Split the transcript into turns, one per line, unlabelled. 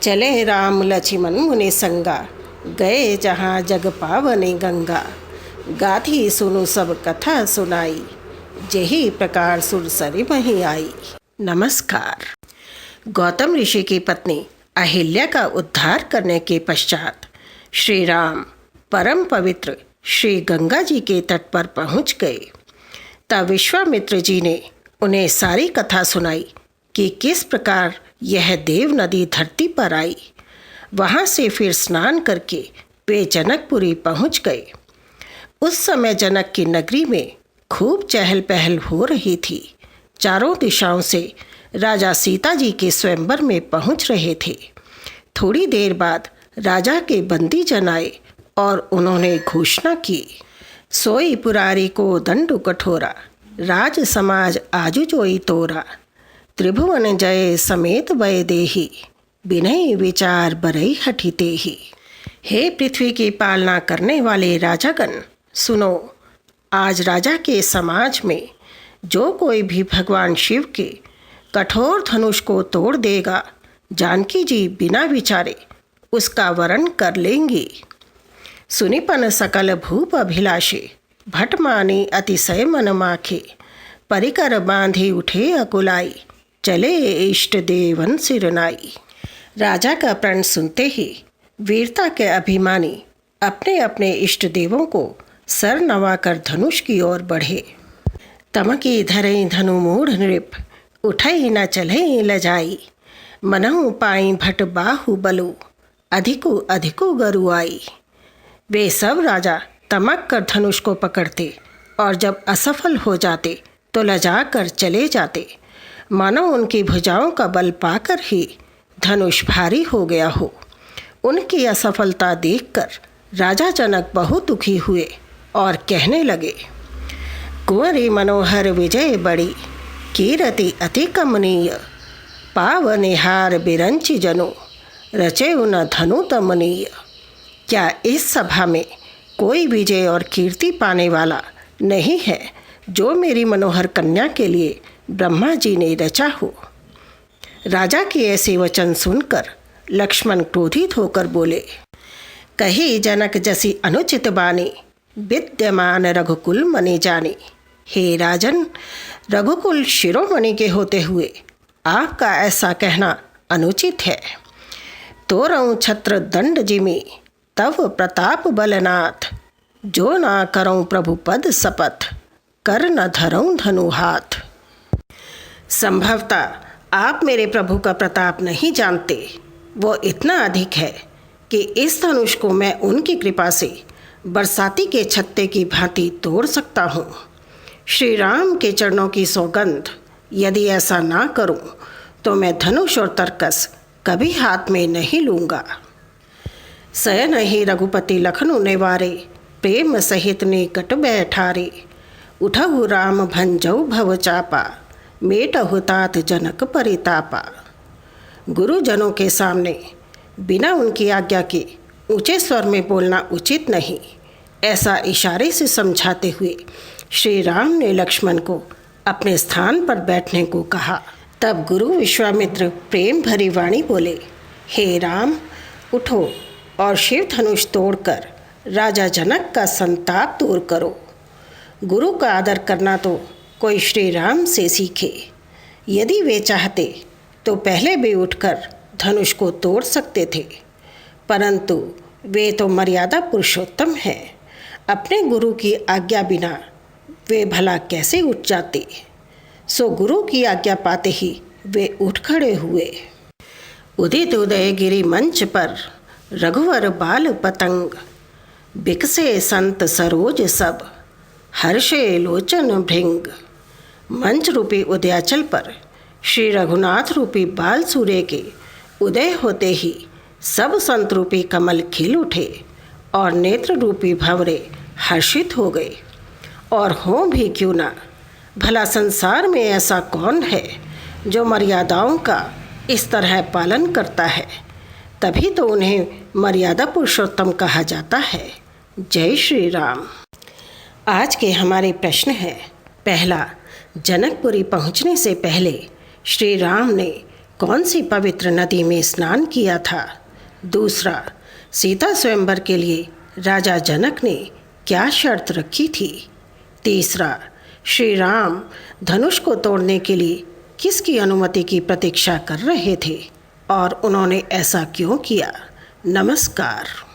चले राम लक्ष्मण मुनि संगा, गए जहाँ जग पावनी गंगा। गाथी सुनु सब कथा सुनाई, जेही प्रकार सुरसरी मही आई। नमस्कार। गौतम ऋषि की पत्नी अहिल्या का उद्धार करने के पश्चात श्री राम परम पवित्र श्री गंगा जी के तट पर पहुँच गए। तब विश्वामित्र जी ने उन्हें सारी कथा सुनाई कि किस प्रकार यह देव नदी धरती पर आई। वहाँ से फिर स्नान करके वे जनकपुरी पहुँच गए। उस समय जनक की नगरी में खूब चहल पहल हो रही थी। चारों दिशाओं से राजा सीता जी के स्वयंवर में पहुँच रहे थे। थोड़ी देर बाद राजा के बंदी जन आए और उन्होंने घोषणा की, सोई पुरारी को दंडु कठोरा, राज समाज आजु जोई तोरा। त्रिभुवन जय समेत वै देही, बिनय विचार बरई हठी तेही। हे पृथ्वी की पालना करने वाले राजागण, सुनो। आज राजा के समाज में जो कोई भी भगवान शिव के कठोर धनुष को तोड़ देगा, जानकी जी बिना विचारे उसका वरण कर लेंगी। सुनिपन सकल भूप अभिलाषे, भट मानी अतिशय मन माखे। परिकर बांधी उठे अकुलाई, चले इष्ट देवन सिरनाई। राजा का प्रण सुनते ही वीरता के अभिमानी अपने अपने इष्ट देवों को सर नवाकर धनुष की ओर बढ़े। तमकी धरई धनु मूढ़ नृप, उठई न चले लजाई। मनहु पाई भट बाहु बलु, अधिकु अधिकु गरु आई। वे सब राजा तमक कर धनुष को पकड़ते और जब असफल हो जाते तो लजा कर चले जाते, मानो उनकी भुजाओं का बल पाकर ही धनुष भारी हो गया हो। उनकी असफलता देखकर राजा जनक बहुत दुखी हुए और कहने लगे, कुंवरी मनोहर विजय बड़ी, कीरति अति कमनीय। पावनिहार बिरंचि जनो, रचे उन धनु तमनीय। क्या इस सभा में कोई विजय और कीर्ति पाने वाला नहीं है जो मेरी मनोहर कन्या के लिए ब्रह्मा जी ने रचा हो। राजा के ऐसे वचन सुनकर लक्ष्मण क्रोधित होकर बोले, कही जनक जसी अनुचित बानी, विद्यमान रघुकुल मनि जानी। हे राजन, रघुकुल शिरोमणि के होते हुए आपका ऐसा कहना अनुचित है। तोरऊँ छत्र दंड जिमी, तव प्रताप बलनाथ। जो ना करऊँ प्रभु पद शपथ, कर न धरऊँ धनु हाथ। संभवतः आप मेरे प्रभु का प्रताप नहीं जानते। वो इतना अधिक है कि इस धनुष को मैं उनकी कृपा से बरसाती के छत्ते की भांति तोड़ सकता हूँ। श्री राम के चरणों की सौगंध, यदि ऐसा ना करूँ तो मैं धनुष और तरकस कभी हाथ में नहीं लूँगा। सयन ही रघुपति लखनु निवारे, प्रेम सहित निकट बैठारे। उठहु राम भंजऊ भव चापा, मेटहु तात जनक परितापा। गुरुजनों के सामने बिना उनकी आज्ञा के ऊंचे स्वर में बोलना उचित नहीं, ऐसा इशारे से समझाते हुए श्री राम ने लक्ष्मण को अपने स्थान पर बैठने को कहा। तब गुरु विश्वामित्र प्रेम भरी वाणी बोले, हे राम, उठो और शिव धनुष तोड़कर राजा जनक का संताप दूर करो। गुरु का आदर करना तो कोई श्री राम से सीखे। यदि वे चाहते तो पहले भी उठकर धनुष को तोड़ सकते थे, परंतु वे तो मर्यादा पुरुषोत्तम हैं। अपने गुरु की आज्ञा बिना वे भला कैसे उठ जाते। सो गुरु की आज्ञा पाते ही वे उठ खड़े हुए। उदित उदय गिरि मंच पर, रघुवर बाल पतंग। बिकसे संत सरोज सब, हर्षे लोचन भृंग। मंच रूपी उदयाचल पर श्री रघुनाथ रूपी बाल सूर्य के उदय होते ही सब संत रूपी कमल खिल उठे और नेत्र रूपी भंवरे हर्षित हो गए। और हों भी क्यों ना, भला संसार में ऐसा कौन है जो मर्यादाओं का इस तरह पालन करता है। तभी तो उन्हें मर्यादा पुरुषोत्तम कहा जाता है। जय श्री राम। आज के हमारे प्रश्न हैं, पहला, जनकपुरी पहुंचने से पहले श्री राम ने कौन सी पवित्र नदी में स्नान किया था? दूसरा, सीता स्वयंवर के लिए राजा जनक ने क्या शर्त रखी थी? तीसरा, श्री राम धनुष को तोड़ने के लिए किसकी अनुमति की प्रतीक्षा कर रहे थे और उन्होंने ऐसा क्यों किया? नमस्कार।